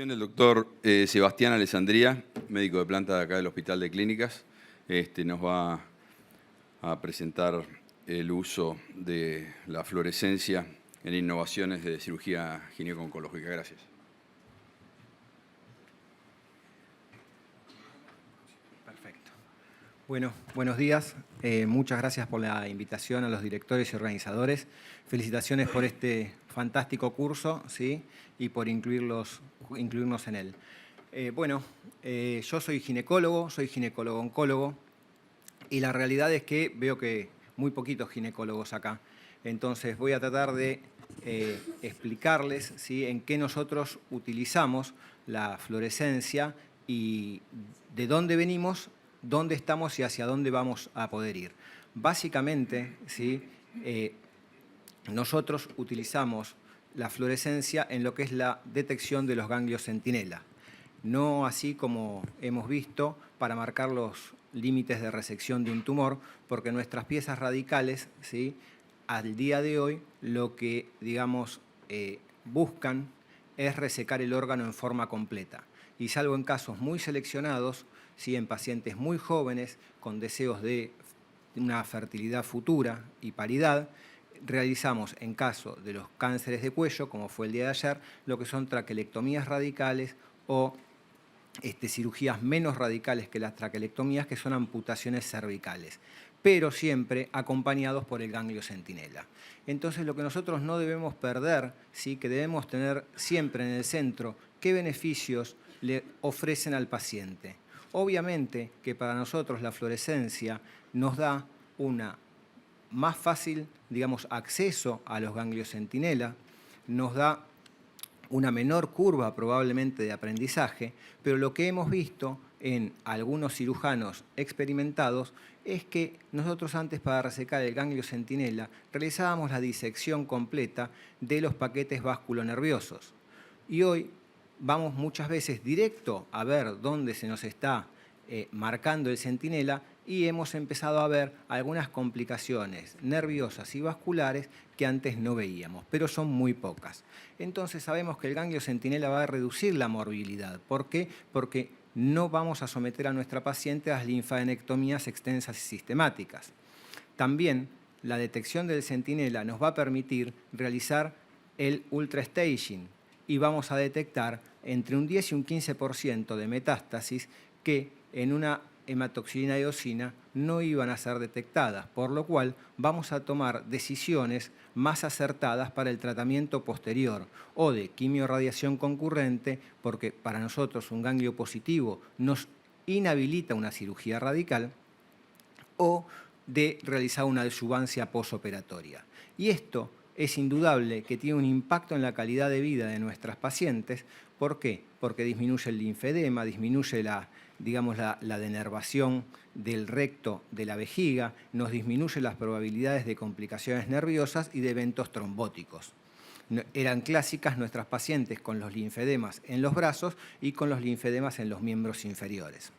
El doctor Sebastián Alessandría, médico de planta de acá del Hospital de Clínicas, nos va a presentar el uso de la fluorescencia en innovaciones de cirugía gineco-oncológica. Gracias. Perfecto. Bueno, buenos días. Muchas gracias por la invitación a los directores y organizadores. Felicitaciones por este fantástico curso, ¿sí? Y por incluirnos en él. Yo soy ginecólogo-oncólogo, y la realidad es que veo que muy poquitos ginecólogos acá. Entonces voy a tratar de explicarles, ¿sí?, en qué nosotros utilizamos la fluorescencia y de dónde venimos, dónde estamos y hacia dónde vamos a poder ir. Básicamente, ¿sí?, nosotros utilizamos la fluorescencia en lo que es la detección de los ganglios centinela. No así como hemos visto para marcar los límites de resección de un tumor, porque nuestras piezas radicales, ¿sí?, al día de hoy lo que, digamos, buscan es resecar el órgano en forma completa. Y salvo en casos muy seleccionados, ¿sí?, en pacientes muy jóvenes con deseos de una fertilidad futura y paridad, realizamos en caso de los cánceres de cuello, como fue el día de ayer, lo que son traquelectomías radicales o cirugías menos radicales que las traquelectomías, que son amputaciones cervicales, pero siempre acompañados por el ganglio centinela. Entonces, lo que nosotros no debemos perder, ¿sí?, que debemos tener siempre en el centro, qué beneficios le ofrecen al paciente. Obviamente que para nosotros la fluorescencia nos da una más fácil, digamos, acceso a los ganglios centinela, nos da una menor curva probablemente de aprendizaje, pero lo que hemos visto en algunos cirujanos experimentados es que nosotros antes, para resecar el ganglio centinela, realizábamos la disección completa de los paquetes vasculonerviosos. Y hoy vamos muchas veces directo a ver dónde se nos está marcando el centinela, y hemos empezado a ver algunas complicaciones nerviosas y vasculares que antes no veíamos, pero son muy pocas. Entonces sabemos que el ganglio centinela va a reducir la morbilidad. ¿Por qué? Porque no vamos a someter a nuestra paciente a las linfadenectomías extensas y sistemáticas. También la detección del centinela nos va a permitir realizar el ultrastaging y vamos a detectar entre un 10 y un 15% de metástasis que en una hematoxilina eosina no iban a ser detectadas, por lo cual vamos a tomar decisiones más acertadas para el tratamiento posterior, o de quimiorradiación concurrente, porque para nosotros un ganglio positivo nos inhabilita una cirugía radical, o de realizar una adyuvancia posoperatoria. Y esto es indudable que tiene un impacto en la calidad de vida de nuestras pacientes. ¿Por qué? Porque disminuye el linfedema, disminuye la denervación del recto de la vejiga, nos disminuye las probabilidades de complicaciones nerviosas y de eventos trombóticos. Eran clásicas nuestras pacientes con los linfedemas en los brazos y con los linfedemas en los miembros inferiores.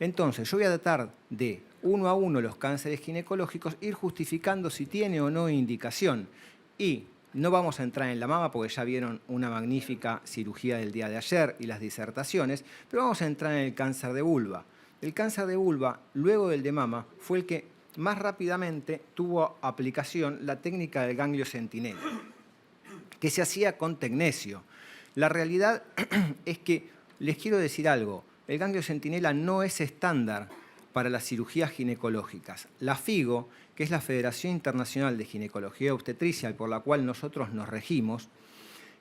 Entonces, yo voy a tratar de, uno a uno, los cánceres ginecológicos, ir justificando si tiene o no indicación. Y no vamos a entrar en la mama porque ya vieron una magnífica cirugía del día de ayer y las disertaciones, pero vamos a entrar en el cáncer de vulva. El cáncer de vulva, luego del de mama, fue el que más rápidamente tuvo aplicación la técnica del ganglio centinela, que se hacía con tecnecio. La realidad es que, les quiero decir algo, el ganglio centinela no es estándar para las cirugías ginecológicas. La FIGO, que es la Federación Internacional de Ginecología y Obstetricia, por la cual nosotros nos regimos,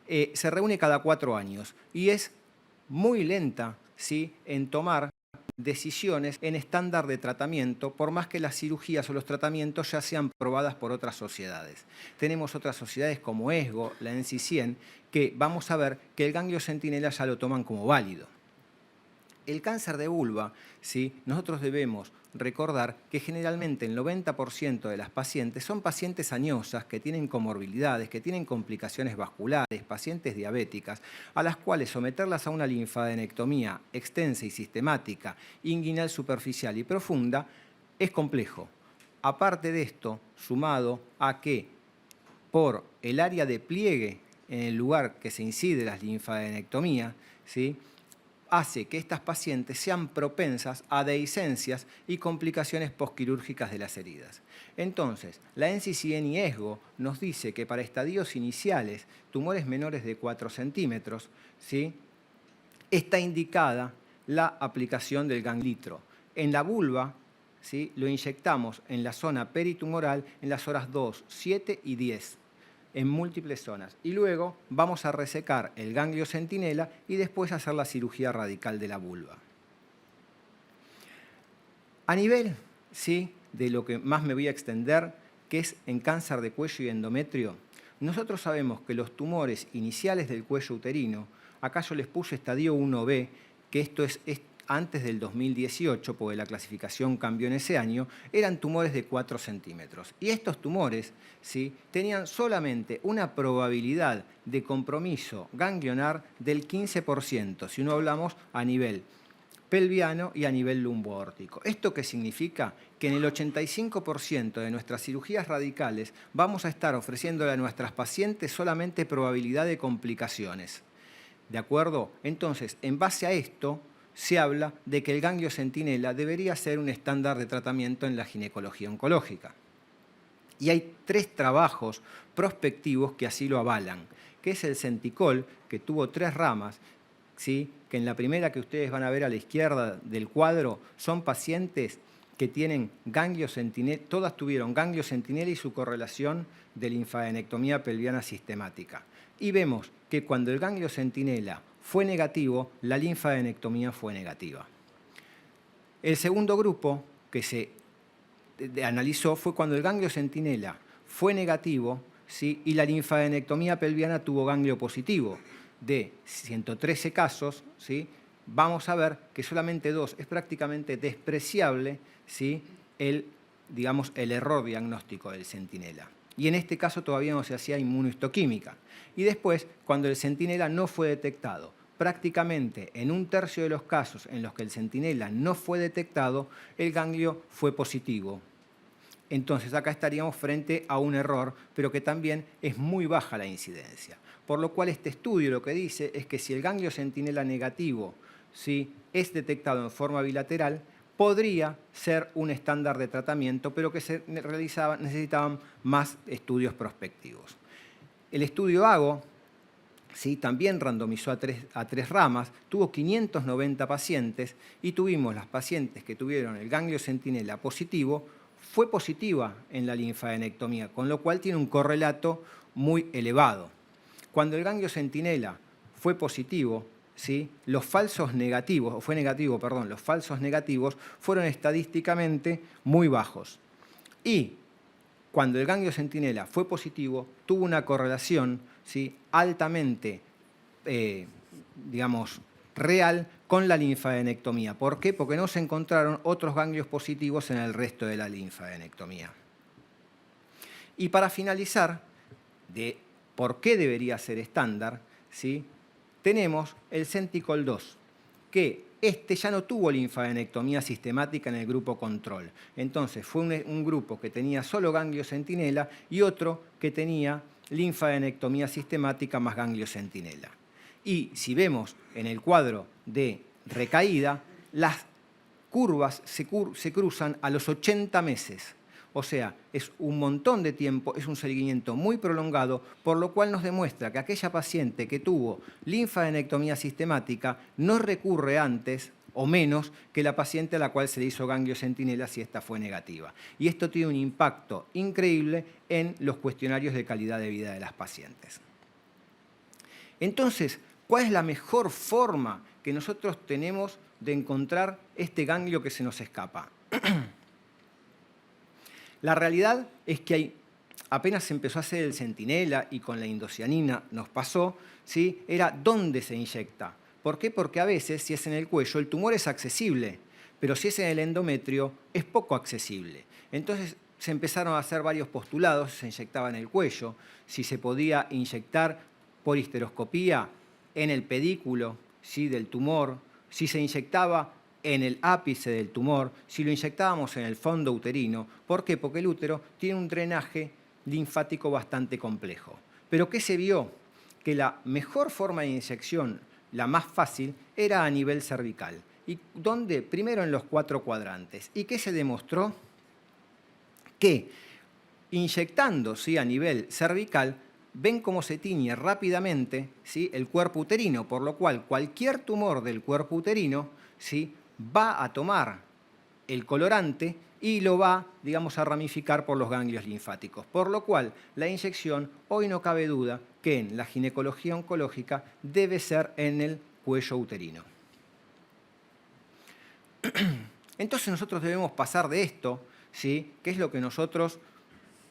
se reúne cada 4 años y es muy lenta, ¿sí?, en tomar decisiones en estándar de tratamiento, por más que las cirugías o los tratamientos ya sean probadas por otras sociedades. Tenemos otras sociedades como ESGO, la NCCN, que vamos a ver que el ganglio centinela ya lo toman como válido. El cáncer de vulva, ¿sí?, nosotros debemos recordar que generalmente el 90% de las pacientes son pacientes añosas que tienen comorbilidades, que tienen complicaciones vasculares, pacientes diabéticas, a las cuales someterlas a una linfadenectomía extensa y sistemática, inguinal superficial y profunda, es complejo. Aparte de esto, sumado a que por el área de pliegue en el lugar que se incide las linfadenectomías, ¿sí?, hace que estas pacientes sean propensas a dehiscencias y complicaciones posquirúrgicas de las heridas. Entonces, la NCCN y ESGO nos dice que para estadios iniciales, tumores menores de 4 centímetros, ¿sí?, está indicada la aplicación del ganglitro. En la vulva, ¿sí?, lo inyectamos en la zona peritumoral en las horas 2, 7 y 10, en múltiples zonas. Y luego vamos a resecar el ganglio centinela y después hacer la cirugía radical de la vulva. A nivel, ¿sí?, de lo que más me voy a extender, que es en cáncer de cuello y endometrio, nosotros sabemos que los tumores iniciales del cuello uterino, acá yo les puse estadio 1B, que esto es antes del 2018, porque la clasificación cambió en ese año, eran tumores de 4 centímetros. Y estos tumores, ¿sí?, tenían solamente una probabilidad de compromiso ganglionar del 15%, si no hablamos a nivel pelviano y a nivel lumboórtico. ¿Esto qué significa? Que en el 85% de nuestras cirugías radicales vamos a estar ofreciéndole a nuestras pacientes solamente probabilidad de complicaciones. ¿De acuerdo? Entonces, en base a esto, se habla de que el ganglio centinela debería ser un estándar de tratamiento en la ginecología oncológica. Y hay 3 trabajos prospectivos que así lo avalan, que es el Centicol, que tuvo 3 ramas, ¿sí?, que en la primera que ustedes van a ver a la izquierda del cuadro son pacientes que tienen ganglio centinela, todas tuvieron ganglio centinela y su correlación de linfadenectomía pelviana sistemática. Y vemos que cuando el ganglio centinela fue negativo, la linfadenectomía fue negativa. El segundo grupo que se analizó fue cuando el ganglio centinela fue negativo, ¿sí?, y la linfadenectomía pelviana tuvo ganglio positivo. De 113 casos, ¿sí?, vamos a ver que solamente 2 es prácticamente despreciable, ¿sí?, el error diagnóstico del centinela. Y en este caso todavía no se hacía inmunohistoquímica. Y después, cuando el centinela no fue detectado, prácticamente en 1/3 de los casos en los que el centinela no fue detectado, el ganglio fue positivo. Entonces acá estaríamos frente a un error, pero que también es muy baja la incidencia. Por lo cual este estudio lo que dice es que si el ganglio centinela negativo, ¿sí?, es detectado en forma bilateral, podría ser un estándar de tratamiento, pero que necesitaban más estudios prospectivos. El estudio AGO, ¿sí?, también randomizó a tres ramas, tuvo 590 pacientes y tuvimos las pacientes que tuvieron el ganglio centinela positivo, fue positiva en la linfadenectomía, con lo cual tiene un correlato muy elevado. Cuando el ganglio centinela fue positivo, ¿sí?, los falsos negativos fueron estadísticamente muy bajos. Y cuando el ganglio centinela fue positivo, tuvo una correlación, ¿sí?, altamente, real con la linfadenectomía. ¿Por qué? Porque no se encontraron otros ganglios positivos en el resto de la linfadenectomía. Y para finalizar, de por qué debería ser estándar, ¿sí?, tenemos el Centicol 2, que este ya no tuvo linfadenectomía sistemática en el grupo control. Entonces fue un grupo que tenía solo ganglio centinela y otro que tenía linfadenectomía sistemática más ganglio centinela. Y si vemos en el cuadro de recaída, las curvas se cruzan a los 80 meses. O sea, es un montón de tiempo, es un seguimiento muy prolongado, por lo cual nos demuestra que aquella paciente que tuvo linfadenectomía sistemática no recurre antes o menos que la paciente a la cual se le hizo ganglio centinela si esta fue negativa. Y esto tiene un impacto increíble en los cuestionarios de calidad de vida de las pacientes. Entonces, ¿cuál es la mejor forma que nosotros tenemos de encontrar este ganglio que se nos escapa? La realidad es que apenas se empezó a hacer el centinela y con la indocianina nos pasó, ¿sí?, era dónde se inyecta. ¿Por qué? Porque a veces, si es en el cuello, el tumor es accesible, pero si es en el endometrio, es poco accesible. Entonces se empezaron a hacer varios postulados, se inyectaba en el cuello, si se podía inyectar por histeroscopía en el pedículo, ¿sí?, del tumor, si se inyectaba en el ápice del tumor, si lo inyectábamos en el fondo uterino. ¿Por qué? Porque el útero tiene un drenaje linfático bastante complejo. ¿Pero qué se vio? Que la mejor forma de inyección la más fácil, era a nivel cervical. ¿Y dónde? Primero en los 4 cuadrantes. ¿Y qué se demostró? Que inyectando, ¿sí?, a nivel cervical, ven cómo se tiñe rápidamente, ¿sí?, el cuerpo uterino, por lo cual cualquier tumor del cuerpo uterino, ¿sí?, va a tomar el colorante y lo va, digamos, a ramificar por los ganglios linfáticos. Por lo cual, la inyección, hoy no cabe duda que en la ginecología oncológica debe ser en el cuello uterino. Entonces nosotros debemos pasar de esto, ¿sí?, que es lo que nosotros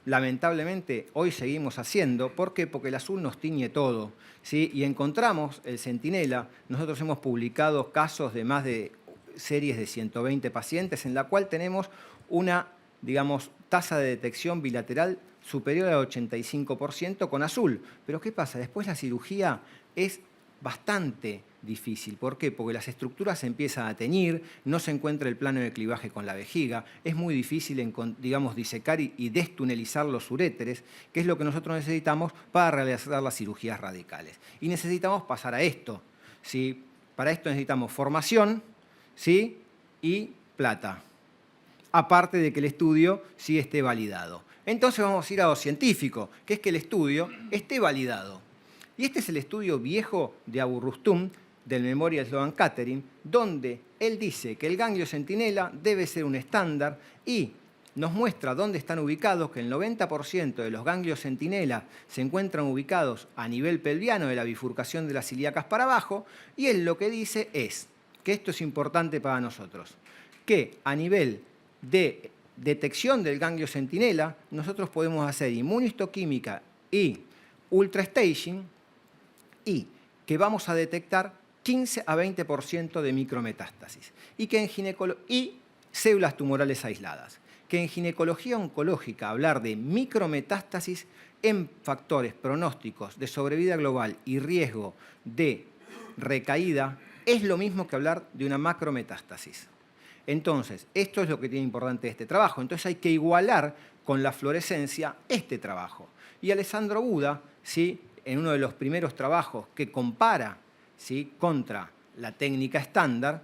lamentablemente hoy seguimos haciendo. ¿Por qué? Porque el azul nos tiñe todo, ¿sí? Y encontramos el centinela. Nosotros hemos publicado casos de más de series de 120 pacientes en la cual tenemos una, digamos, tasa de detección bilateral superior al 85% con azul. Pero ¿qué pasa? Después la cirugía es bastante difícil. ¿Por qué? Porque las estructuras se empiezan a teñir, no se encuentra el plano de clivaje con la vejiga, es muy difícil, digamos, disecar y destunelizar los uréteres, que es lo que nosotros necesitamos para realizar las cirugías radicales. Y necesitamos pasar a esto, ¿sí? Para esto necesitamos formación, ¿sí?, y plata, aparte de que el estudio sí esté validado. Entonces vamos a ir a lo científico, que es que el estudio esté validado. Y este es el estudio viejo de Abu Rustum, del Memorial Sloan Kettering, donde él dice que el ganglio centinela debe ser un estándar y nos muestra dónde están ubicados, que el 90% de los ganglios centinela se encuentran ubicados a nivel pelviano de la bifurcación de las ilíacas para abajo, y él lo que dice es, que esto es importante para nosotros, que a nivel de detección del ganglio centinela, nosotros podemos hacer inmunohistoquímica y ultrastaging, y que vamos a detectar 15 a 20% de micrometástasis y células tumorales aisladas. Que en ginecología oncológica hablar de micrometástasis en factores pronósticos de sobrevida global y riesgo de recaída es lo mismo que hablar de una macrometástasis. Entonces, esto es lo que tiene importante este trabajo. Entonces hay que igualar con la fluorescencia este trabajo. Y Alessandro Buda, ¿sí?, en uno de los primeros trabajos que compara, ¿sí?, contra la técnica estándar,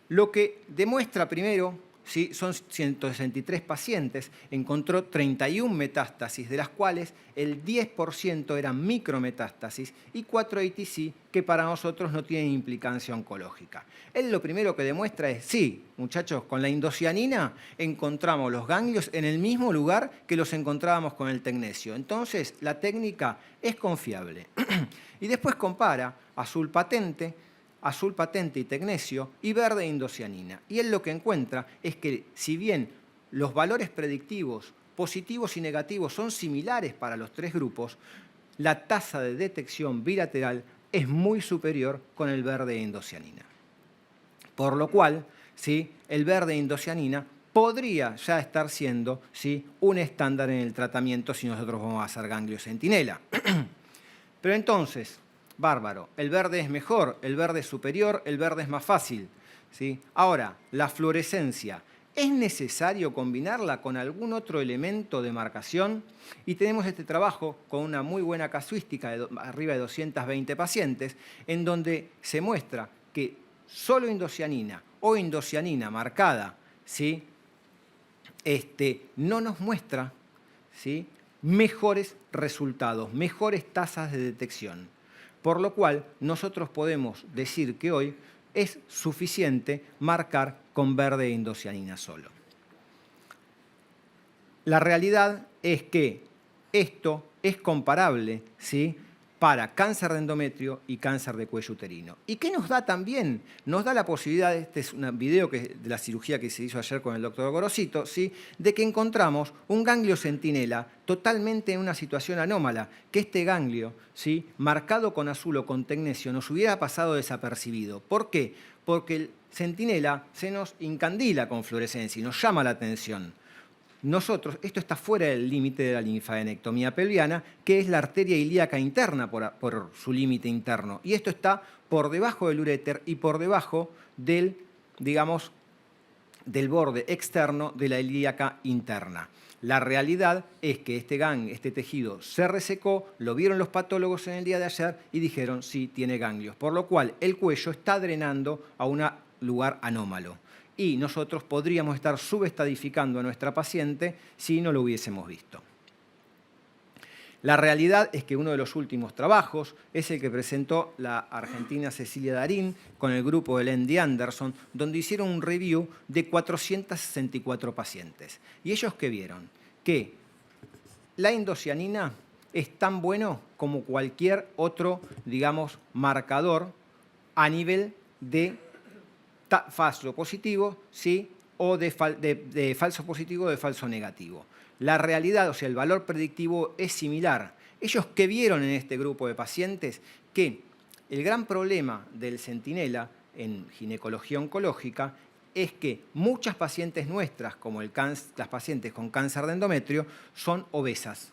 lo que demuestra primero, ¿sí?, son 163 pacientes, encontró 31 metástasis, de las cuales el 10% eran micrometástasis y 4 ATC que para nosotros no tienen implicancia oncológica. Él lo primero que demuestra es, sí, muchachos, con la indocianina encontramos los ganglios en el mismo lugar que los encontrábamos con el tecnecio. Entonces, la técnica es confiable. Y después compara azul patente y tecnecio y verde e indocianina. Y él lo que encuentra es que si bien los valores predictivos positivos y negativos son similares para los tres grupos, la tasa de detección bilateral es muy superior con el verde e indocianina. Por lo cual, ¿sí?, el verde e indocianina podría ya estar siendo, ¿sí?, un estándar en el tratamiento si nosotros vamos a hacer ganglio centinela. Pero entonces, bárbaro, el verde es mejor, el verde es superior, el verde es más fácil, ¿sí? Ahora, la fluorescencia, ¿es necesario combinarla con algún otro elemento de marcación? Y tenemos este trabajo con una muy buena casuística de arriba de 220 pacientes, en donde se muestra que solo indocianina o indocianina marcada, ¿sí?, no nos muestra, ¿sí?, mejores resultados, mejores tasas de detección. Por lo cual, nosotros podemos decir que hoy es suficiente marcar con verde e indocianina solo. La realidad es que esto es comparable, ¿sí?, para cáncer de endometrio y cáncer de cuello uterino. ¿Y qué nos da también? Nos da la posibilidad, este es un video de la cirugía que se hizo ayer con el doctor Gorosito, ¿sí?, de que encontramos un ganglio centinela totalmente en una situación anómala, que este ganglio, ¿sí?, marcado con azul o con tecnecio, nos hubiera pasado desapercibido. ¿Por qué? Porque el centinela se nos incandila con fluorescencia y nos llama la atención. Nosotros, esto está fuera del límite de la linfadenectomía pelviana, que es la arteria ilíaca interna por su límite interno. Y esto está por debajo del uréter y por debajo del, digamos, del borde externo de la ilíaca interna. La realidad es que este tejido se resecó, lo vieron los patólogos en el día de ayer y dijeron sí, tiene ganglios, por lo cual el cuello está drenando a un lugar anómalo. Y nosotros podríamos estar subestadificando a nuestra paciente si no lo hubiésemos visto. La realidad es que uno de los últimos trabajos es el que presentó la argentina Cecilia Darín con el grupo de Andy Anderson, donde hicieron un review de 464 pacientes. ¿Y ellos qué vieron? Que la indocianina es tan bueno como cualquier otro, digamos, marcador a nivel de falso positivo, ¿sí? O de falso positivo o de falso negativo. La realidad, o sea, el valor predictivo es similar. Ellos que vieron en este grupo de pacientes que el gran problema del centinela en ginecología oncológica es que muchas pacientes nuestras, como las pacientes con cáncer de endometrio, son obesas,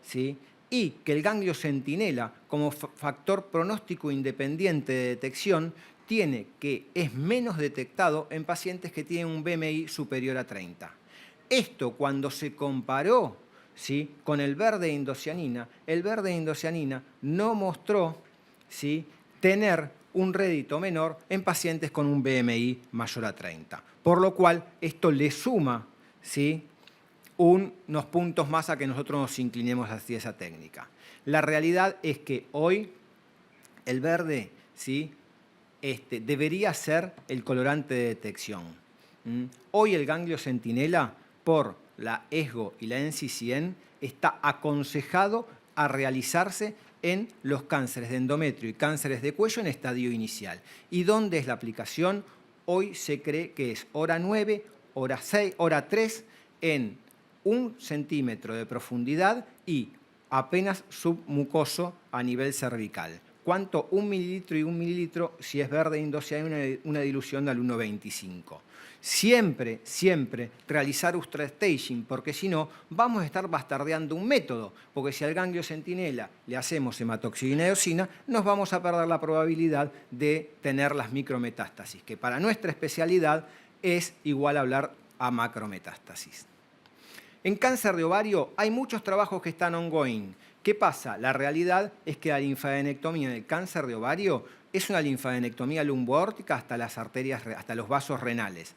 ¿sí? Y que el ganglio centinela, como factor pronóstico independiente de detección, es menos detectado en pacientes que tienen un BMI superior a 30. Esto cuando se comparó, ¿sí?, con el verde indocianina, el verde indocianina no mostró, ¿sí?, tener un rédito menor en pacientes con un BMI mayor a 30. Por lo cual esto le suma, ¿sí?, unos puntos más a que nosotros nos inclinemos hacia esa técnica. La realidad es que hoy el verde, ¿sí?, debería ser el colorante de detección. Hoy el ganglio centinela, por la ESGO y la NCCN, está aconsejado a realizarse en los cánceres de endometrio y cánceres de cuello en estadio inicial. ¿Y dónde es la aplicación? Hoy se cree que es hora 9, hora 6, hora 3 en 1 centímetro de profundidad y apenas submucoso a nivel cervical. ¿Cuánto? 1 mililitro y 1 mililitro, si es verde indocianina, una dilución del 1,25. Siempre, siempre realizar ultra staging, porque si no vamos a estar bastardeando un método, porque si al ganglio centinela le hacemos hematoxilina y eosina, nos vamos a perder la probabilidad de tener las micrometástasis, que para nuestra especialidad es igual a hablar a macrometástasis. En cáncer de ovario hay muchos trabajos que están ongoing. ¿Qué pasa? La realidad es que la linfadenectomía en el cáncer de ovario es una linfadenectomía lumboaórtica hasta las arterias, hasta los vasos renales.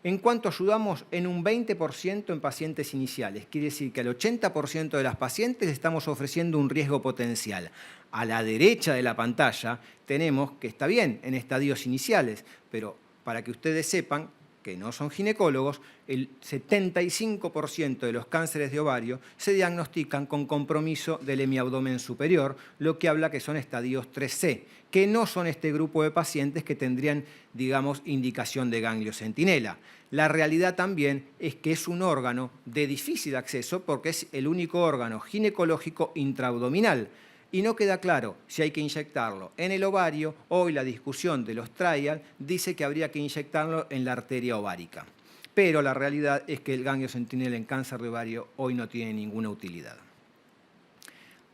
¿En cuánto ayudamos? En un 20% en pacientes iniciales. Quiere decir que al 80% de las pacientes estamos ofreciendo un riesgo potencial. A la derecha de la pantalla tenemos que está bien en estadios iniciales, pero para que ustedes sepan, que no son ginecólogos, el 75% de los cánceres de ovario se diagnostican con compromiso del hemiabdomen superior, lo que habla que son estadios 3C, que no son este grupo de pacientes que tendrían, digamos, indicación de ganglio centinela. La realidad también es que es un órgano de difícil acceso porque es el único órgano ginecológico intraabdominal. Y no queda claro si hay que inyectarlo en el ovario. Hoy la discusión de los trials dice que habría que inyectarlo en la arteria ovárica. Pero la realidad es que el ganglio centinela en cáncer de ovario hoy no tiene ninguna utilidad.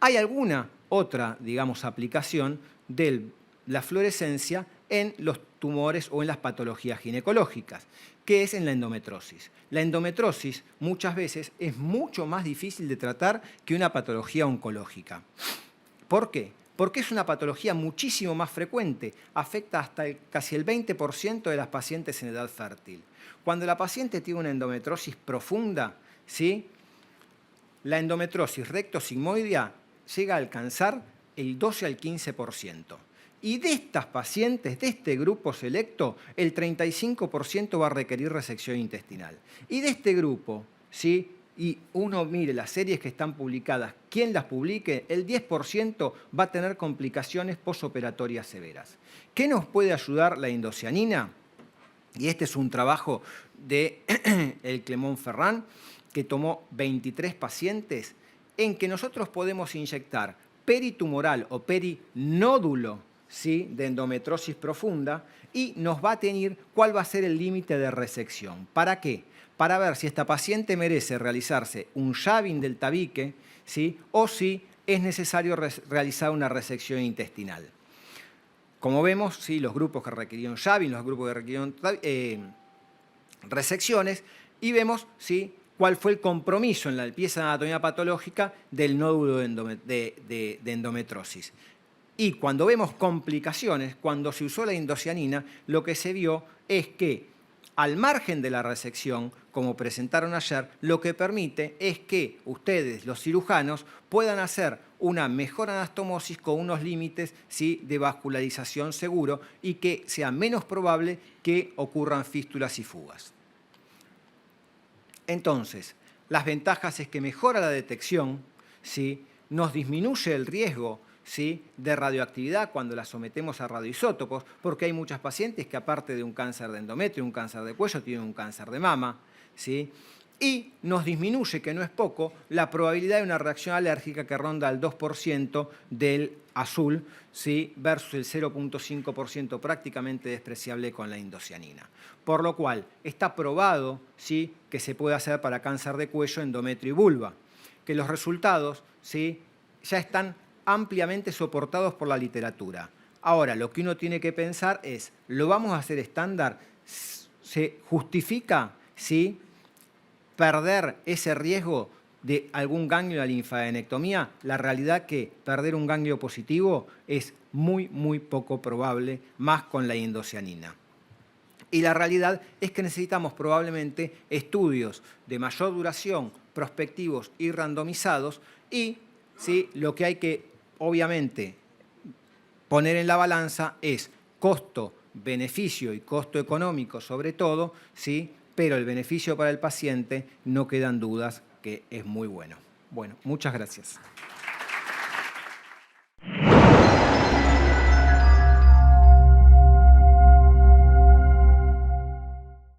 Hay alguna otra, digamos, aplicación de la fluorescencia en los tumores o en las patologías ginecológicas, que es en la endometriosis. La endometriosis muchas veces es mucho más difícil de tratar que una patología oncológica. ¿Por qué? Porque es una patología muchísimo más frecuente, afecta hasta casi el 20% de las pacientes en edad fértil. Cuando la paciente tiene una endometriosis profunda, ¿sí?, la endometriosis rectosigmoidea llega a alcanzar el 12 al 15%. Y de estas pacientes, de este grupo selecto, el 35% va a requerir resección intestinal. Y de este grupo, ¿sí?, y uno mire las series que están publicadas, quien las publique, el 10% va a tener complicaciones posoperatorias severas. ¿Qué nos puede ayudar la indocianina? Y este es un trabajo de el Clemón Ferrán, que tomó 23 pacientes, en que nosotros podemos inyectar peritumoral o perinódulo, ¿sí?, de endometriosis profunda, y nos va a tener cuál va a ser el límite de resección. ¿Para qué? Para ver si esta paciente merece realizarse un shaving del tabique, ¿sí?, o si es necesario realizar una resección intestinal. Como vemos, ¿sí?, los grupos que requirieron shaving, los grupos que requirieron resecciones, y vemos, ¿sí?, cuál fue el compromiso en la pieza de anatomía patológica del nódulo de endometriosis. Y cuando vemos complicaciones, cuando se usó la indocianina, lo que se vio es que al margen de la resección, como presentaron ayer, lo que permite es que ustedes, los cirujanos, puedan hacer una mejor anastomosis con unos límites, ¿sí?, de vascularización seguro y que sea menos probable que ocurran fístulas y fugas. Entonces, las ventajas es que mejora la detección, ¿sí?, nos disminuye el riesgo, ¿sí?, de radioactividad cuando la sometemos a radioisótopos, porque hay muchas pacientes que aparte de un cáncer de endometrio, un cáncer de cuello, tienen un cáncer de mama, ¿sí? Y nos disminuye, que no es poco, la probabilidad de una reacción alérgica que ronda al 2% del azul, ¿sí?, versus el 0.5% prácticamente despreciable con la indocianina. Por lo cual, está probado, ¿sí?, que se puede hacer para cáncer de cuello, endometrio y vulva, que los resultados, ¿sí?, ya están ampliamente soportados por la literatura. Ahora, lo que uno tiene que pensar es, ¿lo vamos a hacer estándar? ¿Se justifica, sí, perder ese riesgo de algún ganglio de la linfadenectomía? La realidad es que perder un ganglio positivo es muy, muy poco probable, más con la indocianina. Y la realidad es que necesitamos probablemente estudios de mayor duración, prospectivos y randomizados, y ¿sí?, lo que hay que obviamente poner en la balanza es costo, beneficio y costo económico sobre todo, ¿sí?, pero el beneficio para el paciente no quedan dudas que es muy bueno. Bueno, muchas gracias.